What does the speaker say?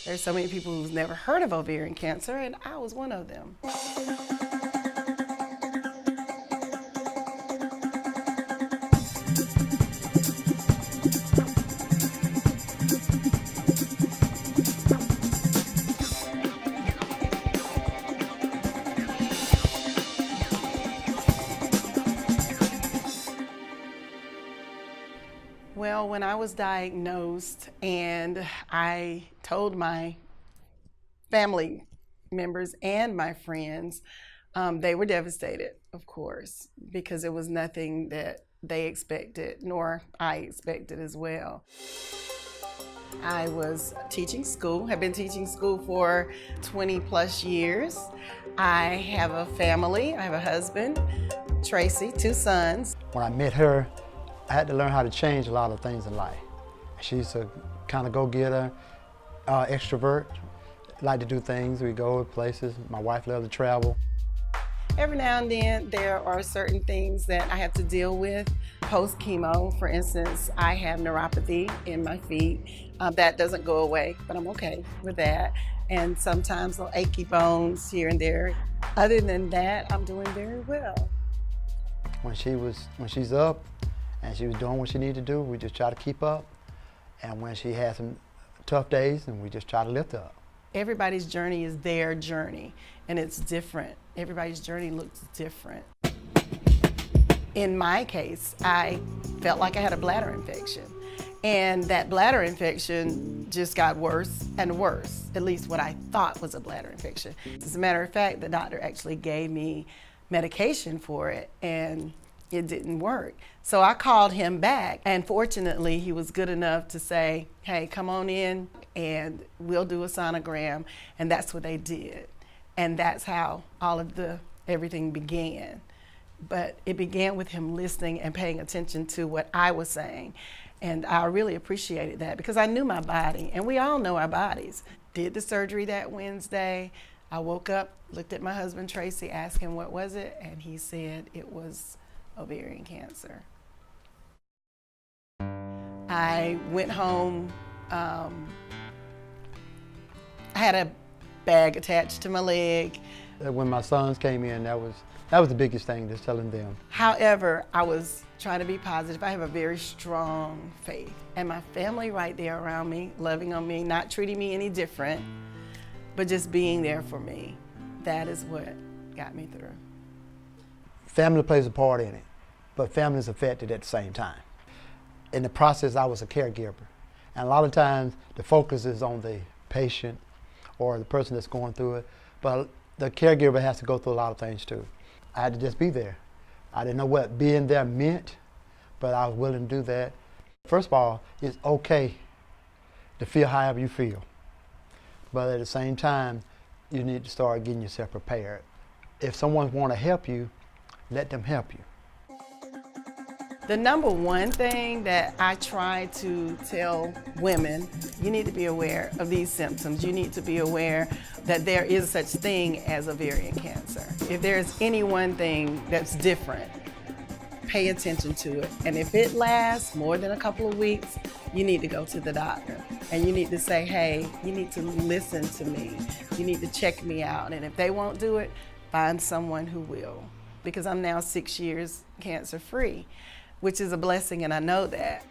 There's so many people who've never heard of ovarian cancer, and I was one of them. Well, when I was diagnosed and I told my family members and my friends, they were devastated, of course, because it was nothing that they expected, nor I expected as well. I was teaching school, have been teaching school for 20 plus years. I have a family, I have a husband, Tracy, 2 sons. When I met her, I had to learn how to change a lot of things in life. She's a kind of go-getter, extrovert, like to do things. We go places. My wife loves to travel. Every now and then, there are certain things that I have to deal with. Post-chemo, for instance, I have neuropathy in my feet. That doesn't go away, but I'm okay with that. And sometimes little achy bones here and there. Other than that, I'm doing very well. When she's up and she was doing what she needed to do, we just try to keep up. And when she had some tough days, and we just try to lift her up. Everybody's journey is their journey, and it's different. Everybody's journey looks different. In my case, I felt like I had a bladder infection. And that bladder infection just got worse and worse, at least what I thought was a bladder infection. As a matter of fact, the doctor actually gave me medication for it, and it didn't work. So I called him back, and fortunately, he was good enough to say, hey, come on in and we'll do a sonogram, and that's what they did. And that's how all of everything began. But it began with him listening and paying attention to what I was saying. And I really appreciated that because I knew my body, and we all know our bodies. Did the surgery that Wednesday. I woke up, looked at my husband, Tracy, asked him what was it, and he said it was ovarian cancer. I went home, I had a bag attached to my leg. When my sons came in, that was the biggest thing, just telling them. However, I was trying to be positive. I have a very strong faith. And my family right there around me, loving on me, not treating me any different, but just being there for me. That is what got me through. Family plays a part in it, but family is affected at the same time. In the process, I was a caregiver. And a lot of times, the focus is on the patient or the person that's going through it, but the caregiver has to go through a lot of things too. I had to just be there. I didn't know what being there meant, but I was willing to do that. First of all, it's okay to feel however you feel. But at the same time, you need to start getting yourself prepared. If someone wants to help you, let them help you. The number one thing that I try to tell women, you need to be aware of these symptoms. You need to be aware that there is such thing as ovarian cancer. If there's any one thing that's different, pay attention to it. And if it lasts more than a couple of weeks, you need to go to the doctor. And you need to say, hey, you need to listen to me. You need to check me out. And if they won't do it, find someone who will. Because I'm now 6 years cancer-free, which is a blessing, and I know that.